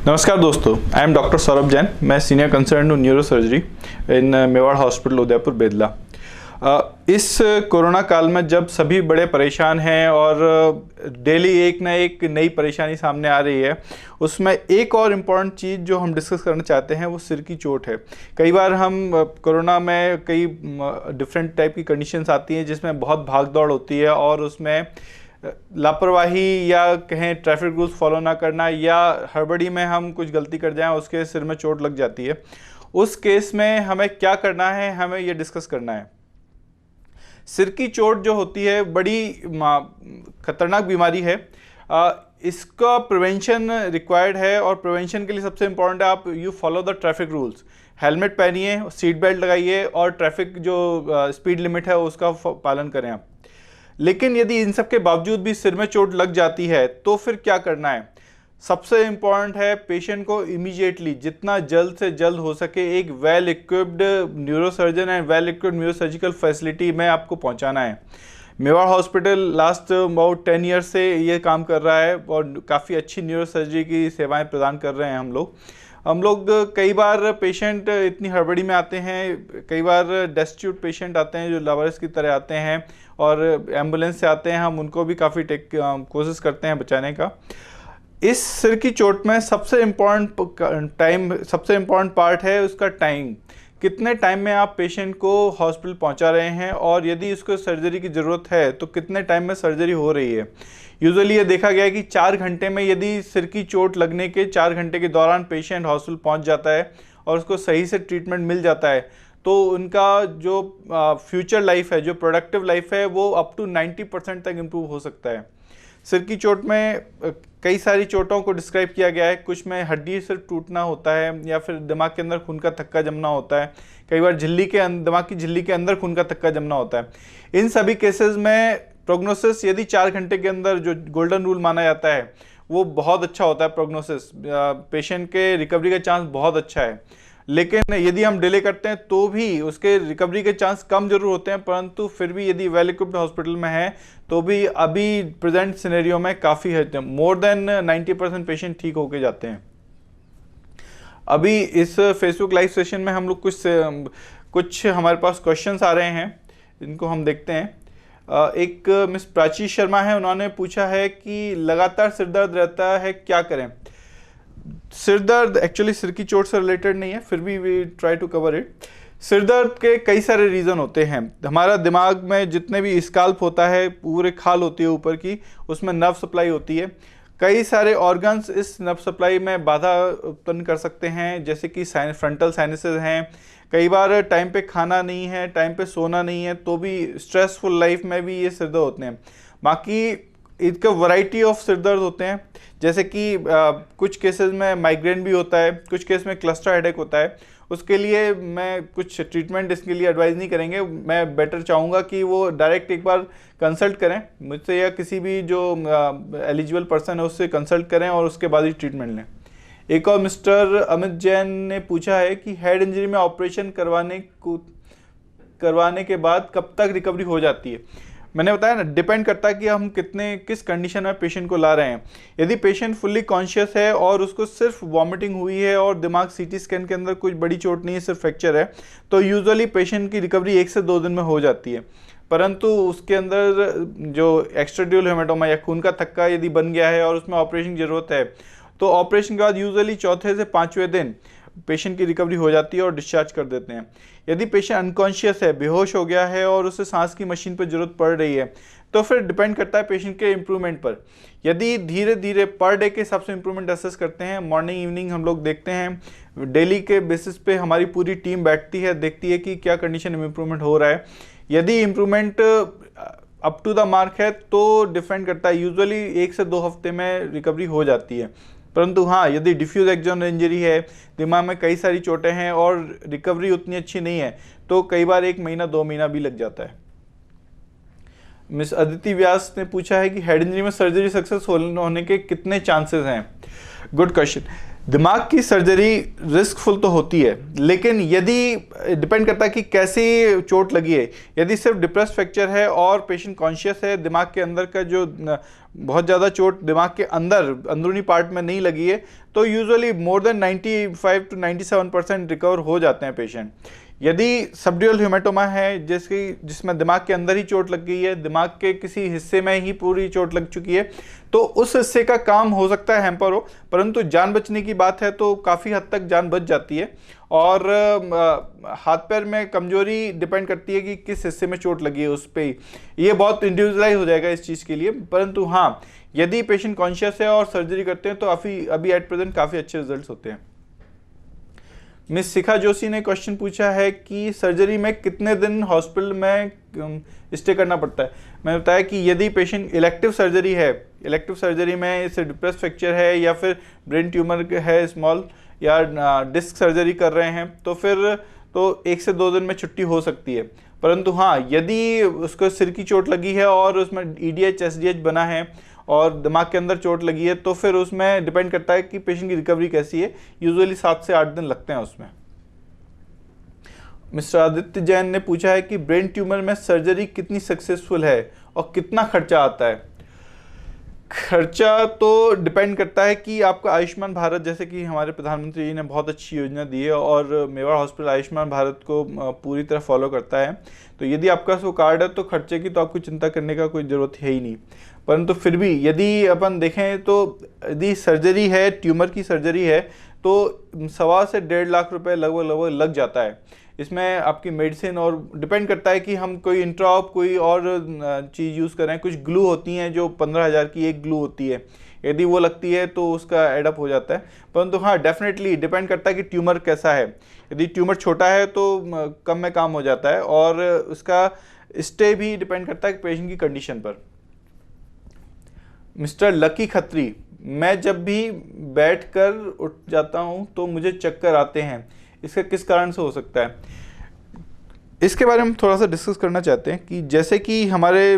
नमस्कार दोस्तों, I am doctor Saurabh Jain. मैं सीनियर कंसल्टेंट हूँ neuro surgery in Mewar hospital Udaipur Bedla. इस कोरोना काल में जब सभी बड़े परेशान हैं और डेली एक ना एक नई परेशानी सामने आ रही है, उसमें एक और इम्पॉर्टेंट चीज़ जो हम डिस्कस करना चाहते हैं वो सिर की चोट है। कई बार हम कोरोना में कई डिफरेंट टाइप की कंडीशंस आती हैं जिसमें बहुत भाग दौड़ होती है और उसमें लापरवाही या कहें ट्रैफिक रूल्स फॉलो ना करना या हड़बड़ी में हम कुछ गलती कर जाएं, उसके सिर में चोट लग जाती है। उस केस में हमें क्या करना है, हमें ये डिस्कस करना है। सिर की चोट जो होती है बड़ी खतरनाक बीमारी है। इसका प्रिवेंशन रिक्वायर्ड है और प्रिवेंशन के लिए सबसे इम्पोर्टेंट है आप you follow the traffic rules. Helmet पहनिए, सीट बेल्ट लगाइए और ट्रैफिक जो स्पीड लिमिट है उसका पालन करें आप। लेकिन यदि इन सब के बावजूद भी सिर में चोट लग जाती है तो फिर क्या करना है? सबसे इम्पॉर्टेंट है पेशेंट को इमीडिएटली जितना जल्द से जल्द हो सके एक well equipped neurosurgeon and well equipped neurosurgical facility में आपको पहुंचाना है। Mewar hospital last about 10 years से ये काम कर रहा है और काफ़ी अच्छी न्यूरोसर्जरी की सेवाएं प्रदान कर रहे हैं हम लोग कई बार पेशेंट इतनी हड़बड़ी में आते हैं, कई बार डेस्टिट्यूट पेशेंट आते हैं जो लावारिस की तरह आते हैं और एम्बुलेंस से आते हैं, हम उनको भी काफ़ी कोशिश करते हैं बचाने का। इस सिर की चोट में सबसे इम्पॉर्टेंट पार्ट है उसका टाइम। कितने टाइम में आप पेशेंट को हॉस्पिटल पहुंचा रहे हैं और यदि उसको सर्जरी की ज़रूरत है तो कितने टाइम में सर्जरी हो रही है। यूजुअली ये देखा गया है कि 4 घंटे में यदि सिर की चोट लगने के 4 घंटे के दौरान पेशेंट हॉस्पिटल पहुंच जाता है और उसको सही से ट्रीटमेंट मिल जाता है तो उनका जो फ्यूचर लाइफ है, जो प्रोडक्टिव लाइफ है, वो अप टू 90% तक इम्प्रूव हो सकता है। सिर की चोट में कई सारी चोटों को डिस्क्राइब किया गया है। कुछ में हड्डी सिर्फ टूटना होता है या फिर दिमाग के अंदर खून का थक्का जमना होता है। कई बार दिमाग की झिल्ली के अंदर खून का थक्का जमना होता है। इन सभी केसेस में प्रोग्नोसिस यदि 4 घंटे के अंदर जो गोल्डन रूल माना जाता है वो बहुत अच्छा होता है। प्रोग्नोसिस पेशेंट के रिकवरी का चांस बहुत अच्छा है। लेकिन यदि हम डिले करते हैं तो भी उसके रिकवरी के चांस कम जरूर होते हैं, परंतु फिर भी यदि वेल इक्विप्ड हॉस्पिटल में है तो भी अभी प्रेजेंट सिनेरियो में काफ़ी है, मोर देन 90% पेशेंट ठीक होके जाते हैं। अभी इस फेसबुक लाइव सेशन में हम लोग कुछ हमारे पास क्वेश्चंस आ रहे हैं, इनको हम देखते हैं। एक मिस प्राची शर्मा है, उन्होंने पूछा है कि लगातार सिर दर्द रहता है, क्या करें? सिर दर्द एक्चुअली सिर की चोट से रिलेटेड नहीं है, फिर भी we try to cover it. सिर दर्द के कई सारे रीज़न होते हैं। हमारा दिमाग में जितने भी स्काल्प होता है, पूरे खाल होती है ऊपर की, उसमें नर्व सप्लाई होती है। कई सारे ऑर्गन्स इस नर्व सप्लाई में बाधा उत्पन्न कर सकते हैं, जैसे कि फ्रंटल साइनसेस हैं। कई बार टाइम पे खाना नहीं है, टाइम पे सोना नहीं है, तो भी स्ट्रेसफुल लाइफ में भी ये सिर दर्द होते हैं। बाकी इसका वैरायटी ऑफ सिर दर्द होते हैं, जैसे कि कुछ केसेस में माइग्रेन भी होता है, कुछ केस में क्लस्टर हेडेक होता है। उसके लिए मैं कुछ ट्रीटमेंट इसके लिए एडवाइस नहीं करेंगे, मैं बेटर चाहूँगा कि वो डायरेक्ट एक बार कंसल्ट करें मुझसे या किसी भी जो एलिजिबल पर्सन है उससे कंसल्ट करें और उसके बाद ही ट्रीटमेंट लें। एक और मिस्टर अमित जैन ने पूछा है कि हेड इंजरी में ऑपरेशन करवाने के बाद कब तक रिकवरी हो जाती है? मैंने बताया ना, डिपेंड करता है कि हम किस कंडीशन में पेशेंट को ला रहे हैं। यदि पेशेंट फुल्ली कॉन्शियस है और उसको सिर्फ वॉमिटिंग हुई है और दिमाग सीटी स्कैन के अंदर कुछ बड़ी चोट नहीं है, सिर्फ फ्रैक्चर है, तो यूजुअली पेशेंट की रिकवरी 1 से 2 दिन में हो जाती है। परंतु उसके अंदर जो एक्स्ट्राड्यूरल हेमाटोमा या खून का थक्का यदि बन गया है और उसमें ऑपरेशन की जरूरत है तो ऑपरेशन के बाद यूजुअली 4थे से 5वें दिन पेशेंट की रिकवरी हो जाती है और डिस्चार्ज कर देते हैं। यदि पेशेंट अनकॉन्शियस है, बेहोश हो गया है और उसे सांस की मशीन पर जरूरत पड़ रही है तो फिर डिपेंड करता है पेशेंट के इम्प्रूवमेंट पर। यदि धीरे धीरे पर डे के हिसाब से इम्प्रूवमेंट असेस करते हैं, मॉर्निंग इवनिंग हम लोग देखते हैं, डेली के बेसिस पे हमारी पूरी टीम बैठती है, देखती है कि क्या कंडीशन में इम्प्रूवमेंट हो रहा है। यदि improvement up to the mark है तो डिपेंड करता है, यूजुअली 1 से 2 हफ्ते में रिकवरी हो जाती है। परंतु हाँ, यदि डिफ्यूज एक्सोनल इंजरी है, दिमाग में कई सारी चोटें हैं और रिकवरी उतनी अच्छी नहीं है तो कई बार 1 महीना 2 महीना भी लग जाता है। मिस अदिति व्यास ने पूछा है कि हेड इंजरी में सर्जरी सक्सेस होने के कितने चांसेस हैं? Good question. दिमाग की सर्जरी रिस्कफुल तो होती है, लेकिन यदि डिपेंड करता है कि कैसी चोट लगी है। यदि सिर्फ डिप्रेस फ्रैक्चर है और पेशेंट कॉन्शियस है, दिमाग के अंदर का जो बहुत ज़्यादा चोट दिमाग के अंदर अंदरूनी पार्ट में नहीं लगी है, तो usually more than 95 to 97% recover हो जाते हैं पेशेंट। यदि सबड्यूरल हेमाटोमा है जिसमें दिमाग के अंदर ही चोट लग गई है, दिमाग के किसी हिस्से में ही पूरी चोट लग चुकी है, तो उस हिस्से का काम हो सकता है हैम्पर हो, परंतु जान बचने की बात है तो काफ़ी हद तक जान बच जाती है। और हाथ पैर में कमजोरी डिपेंड करती है कि किस हिस्से में चोट लगी है उस पर ही, ये बहुत इंडिविजुअलाइज हो जाएगा इस चीज़ के लिए। परंतु हाँ, यदि पेशेंट कॉन्शियस है और सर्जरी करते हैं तो अभी एट प्रेजेंट काफ़ी अच्छे रिजल्ट होते हैं। मिस शिखा जोशी ने क्वेश्चन पूछा है कि सर्जरी में कितने दिन हॉस्पिटल में स्टे करना पड़ता है। मैंने बताया कि यदि पेशेंट इलेक्टिव सर्जरी है, इलेक्टिव सर्जरी में इसे डिप्रेस फ्रैक्चर है या फिर ब्रेन ट्यूमर है स्मॉल, या डिस्क सर्जरी कर रहे हैं, तो फिर तो 1 से 2 दिन में छुट्टी हो सकती है। परंतु हाँ, यदि उसको सिर की चोट लगी है और उसमें EDH SDH बना है और दिमाग के अंदर चोट लगी है, तो फिर उसमें डिपेंड करता है कि पेशेंट की रिकवरी कैसी है। यूजुअली 7 से 8 दिन लगते हैं उसमें। मिस्टर आदित्य जैन ने पूछा है कि ब्रेन ट्यूमर में सर्जरी कितनी सक्सेसफुल है और कितना खर्चा आता है। खर्चा तो डिपेंड करता है कि आपका आयुष्मान भारत, जैसे कि हमारे प्रधानमंत्री जी ने बहुत अच्छी योजना दी है और मेवाड़ हॉस्पिटल आयुष्मान भारत को पूरी तरह फॉलो करता है, तो यदि आपका वो कार्ड है तो खर्चे की तो आपको चिंता करने का कोई ज़रूरत है ही नहीं। परंतु फिर भी यदि अपन देखें तो यदि सर्जरी है, ट्यूमर की सर्जरी है, तो 1.25 से 1.5 लाख रुपए लगभग लग जाता है। इसमें आपकी मेडिसिन और डिपेंड करता है कि हम कोई इंट्राऑप कोई और चीज़ यूज़ करें। कुछ ग्लू होती हैं जो 15,000 की एक ग्लू होती है, यदि वो लगती है तो उसका एडअप हो जाता है। परंतु हाँ, डेफिनेटली डिपेंड करता है कि ट्यूमर कैसा है। यदि ट्यूमर छोटा है तो कम में काम हो जाता है, और उसका स्टे भी डिपेंड करता है पेशेंट की कंडीशन पर। मिस्टर लकी खत्री, मैं जब भी बैठकर उठ जाता हूं तो मुझे चक्कर आते हैं, इसका किस कारण से हो सकता है? इसके बारे में थोड़ा सा डिस्कस करना चाहते हैं कि जैसे कि हमारे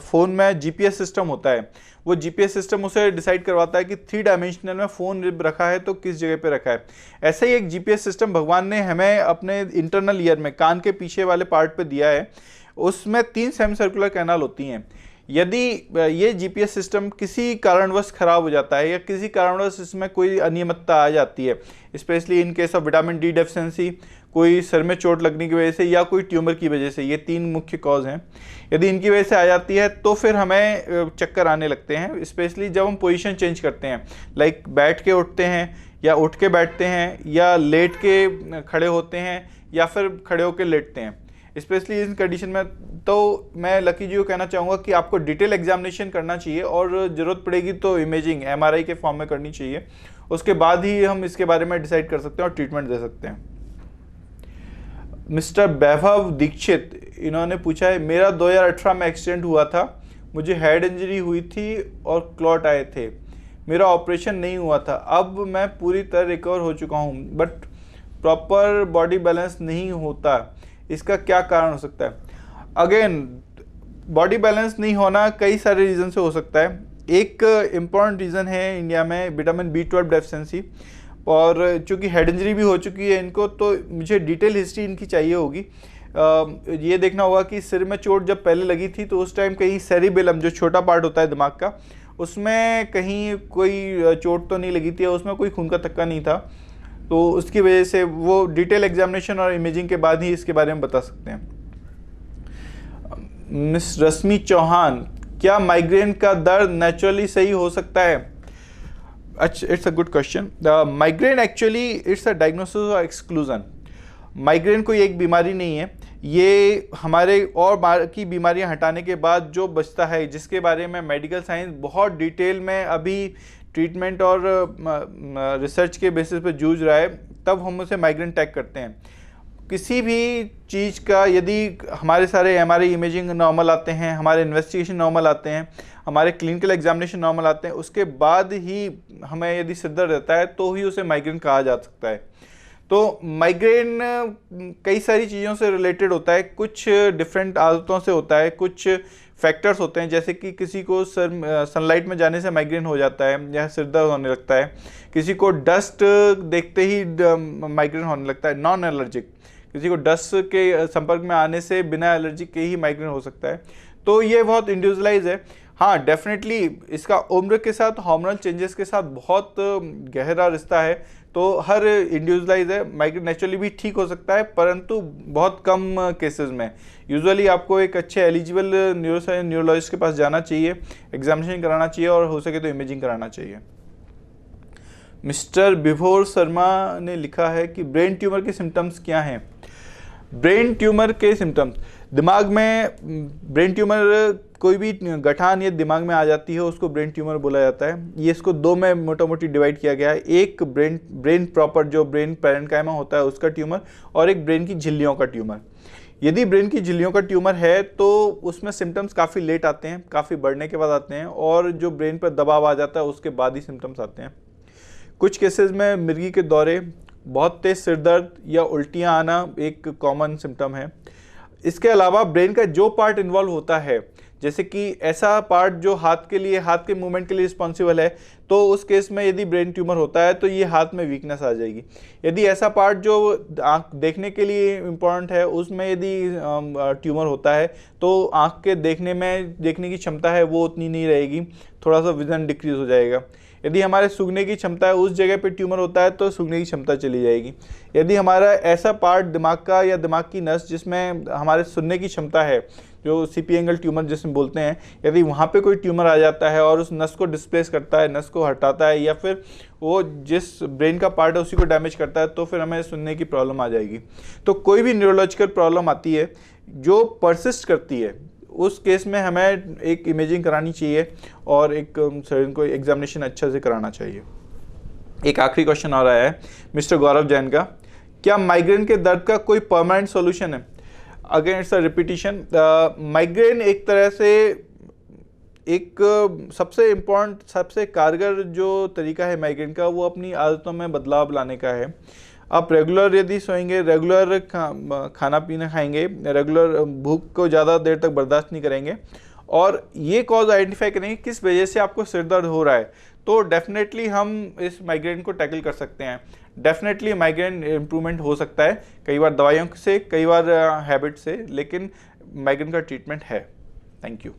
फ़ोन में GPS सिस्टम होता है, वो GPS सिस्टम उसे डिसाइड करवाता है कि 3 डायमेंशनल में फ़ोन रखा है तो किस जगह पे रखा है। ऐसे ही एक GPS सिस्टम भगवान ने हमें अपने इंटरनल ईयर में, कान के पीछे वाले पार्ट पे दिया है। उसमें 3 सेमी सर्कुलर कैनाल होती हैं। यदि ये GPS सिस्टम किसी कारणवश खराब हो जाता है या किसी कारणवश इसमें कोई अनियमितता आ जाती है, specially in case of vitamin D deficiency, कोई सर में चोट लगने की वजह से या कोई ट्यूमर की वजह से, ये 3 मुख्य कॉज हैं, यदि इनकी वजह से आ जाती है तो फिर हमें चक्कर आने लगते हैं। स्पेशली जब हम पोजीशन चेंज करते हैं, लाइक बैठ के उठते हैं या उठ के बैठते हैं या लेट के खड़े होते हैं या फिर खड़े होकर लेटते हैं, स्पेशली इन कंडीशन में, तो मैं लकी जी को कहना चाहूँगा कि आपको डिटेल एग्जामिनेशन करना चाहिए और ज़रूरत पड़ेगी तो इमेजिंग MRI के फॉर्म में करनी चाहिए। उसके बाद ही हम इसके बारे में डिसाइड कर सकते हैं और ट्रीटमेंट दे सकते हैं। मिस्टर वैभव दीक्षित, इन्होंने पूछा है, मेरा 2018 में एक्सीडेंट हुआ था, मुझे हेड इंजरी हुई थी और क्लॉट आए थे, मेरा ऑपरेशन नहीं हुआ था, अब मैं पूरी तरह रिकवर हो चुका हूँ, बट प्रॉपर बॉडी बैलेंस नहीं होता, इसका क्या कारण हो सकता है? अगेन, बॉडी बैलेंस नहीं होना कई सारे रीज़न से हो सकता है। एक इम्पॉर्टेंट रीज़न है इंडिया में विटामिन B12 डेफिशिएंसी, और चूँकि हेड इंजरी भी हो चुकी है इनको, तो मुझे डिटेल हिस्ट्री इनकी चाहिए होगी। ये देखना होगा कि सिर में चोट जब पहले लगी थी तो उस टाइम कहीं सेरिबेलम, जो छोटा पार्ट होता है दिमाग का, उसमें कहीं कोई चोट तो नहीं लगी थी, उसमें कोई खून का थक्का नहीं था, तो उसकी वजह से वो डिटेल एग्जामिनेशन और इमेजिंग के बाद ही इसके बारे में बता सकते हैं। मिस रश्मि चौहान, क्या माइग्रेन का दर्द नेचुरली सही हो सकता है? अच्छा, it's a good question. Migraine actually it's a diagnosis of exclusion. Migraine कोई एक बीमारी नहीं है, ये हमारे और बाकी बीमारियां हटाने के बाद जो बचता है, जिसके बारे में मेडिकल साइंस बहुत डिटेल में अभी ट्रीटमेंट और रिसर्च के बेसिस पे जूझ रहा है, तब हम उसे माइग्रेन टैग करते हैं। किसी भी चीज़ का यदि हमारे सारे MRI इमेजिंग नॉर्मल आते हैं, हमारे इन्वेस्टिगेशन नॉर्मल आते हैं, हमारे क्लिनिकल एग्जामिनेशन नॉर्मल आते हैं, उसके बाद ही हमें यदि सिर दर्द रहता है तो ही उसे माइग्रेन कहा जा सकता है। तो माइग्रेन कई सारी चीज़ों से रिलेटेड होता है, कुछ डिफरेंट आदतों से होता है, कुछ फैक्टर्स होते हैं, जैसे कि किसी को सनलाइट में जाने से माइग्रेन हो जाता है या सिर दर्द होने लगता है, किसी को डस्ट देखते ही माइग्रेन होने लगता है, नॉन एलर्जिक, किसी को डस्ट के संपर्क में आने से बिना एलर्जी के ही माइग्रेन हो सकता है। तो ये बहुत इंडिविजुअलाइज है। हाँ, डेफिनेटली इसका उम्र के साथ, हार्मोनल चेंजेस के साथ बहुत गहरा रिश्ता है। तो हर इंडिविजुअलाइज है, माइग्रेन नेचुरली भी ठीक हो सकता है, परंतु बहुत कम केसेस में। यूजुअली आपको एक अच्छे एलिजिबल न्यूरोलॉजिस्ट के पास जाना चाहिए, एग्जामिनेशन कराना चाहिए और हो सके तो इमेजिंग कराना चाहिए। मिस्टर विभोर शर्मा ने लिखा है कि ब्रेन ट्यूमर के सिम्टम्स क्या हैं। ब्रेन ट्यूमर के सिम्टम्स, दिमाग में ब्रेन ट्यूमर, कोई भी गठान ये दिमाग में आ जाती है उसको ब्रेन ट्यूमर बोला जाता है। ये इसको दो में मोटा मोटी डिवाइड किया गया है, एक ब्रेन प्रॉपर जो ब्रेन पैरेन्काइमा होता है उसका ट्यूमर, और एक ब्रेन की झिल्लियों का ट्यूमर। यदि ब्रेन की झिल्लियों का ट्यूमर है तो उसमें सिम्टम्स काफ़ी लेट आते हैं, काफ़ी बढ़ने के बाद आते हैं, और जो ब्रेन पर दबाव आ जाता है उसके बाद ही सिम्टम्स आते हैं। कुछ केसेस में मिर्गी के दौरे, बहुत तेज सिर दर्द या उल्टियाँ आना एक कॉमन सिम्टम है। इसके अलावा ब्रेन का जो पार्ट इन्वॉल्व होता है, जैसे कि ऐसा पार्ट जो हाथ के मूवमेंट के लिए रिस्पॉन्सिबल है, तो उस केस में यदि ब्रेन ट्यूमर होता है तो ये हाथ में वीकनेस आ जाएगी। यदि ऐसा पार्ट जो आँख देखने के लिए इम्पोर्टेंट है उसमें यदि ट्यूमर होता है तो आँख के देखने की क्षमता है वो उतनी नहीं रहेगी, थोड़ा सा विजन डिक्रीज हो जाएगा। यदि हमारे सूंघने की क्षमता है उस जगह पे ट्यूमर होता है तो सूंघने की क्षमता चली जाएगी। यदि हमारा ऐसा पार्ट दिमाग का या दिमाग की नस जिसमें हमारे सुनने की क्षमता है, जो सीपी एंगल ट्यूमर जिसमें बोलते हैं, यदि वहाँ पे कोई ट्यूमर आ जाता है और उस नस को डिस्प्लेस करता है, नस को हटाता है, या फिर वो जिस ब्रेन का पार्ट है उसी को डैमेज करता है, तो फिर हमें सुनने की प्रॉब्लम आ जाएगी। तो कोई भी न्यूरोलॉजिकल प्रॉब्लम आती है जो परसिस्ट करती है, उस केस में हमें एक इमेजिंग करानी चाहिए और एक सर्जन को एग्जामिनेशन अच्छा से कराना चाहिए। एक आखिरी क्वेश्चन आ रहा है मिस्टर गौरव जैन का, क्या माइग्रेन के दर्द का कोई परमानेंट सॉल्यूशन है? Again it's a repetition, migraine एक तरह से एक सबसे इम्पोर्टेंट, सबसे कारगर जो तरीका है माइग्रेन का, वो अपनी आदतों में बदलाव लाने का है। आप रेगुलर यदि सोएंगे, रेगुलर खाना पीना खाएंगे, रेगुलर भूख को ज़्यादा देर तक बर्दाश्त नहीं करेंगे, और ये कॉज आइडेंटिफाई करेंगे किस वजह से आपको सिर दर्द हो रहा है, तो डेफिनेटली हम इस माइग्रेन को टैकल कर सकते हैं। डेफिनेटली माइग्रेन इम्प्रूवमेंट हो सकता है, कई बार दवाइयों से, कई बार हैबिट से, लेकिन माइग्रेन का ट्रीटमेंट है। Thank you.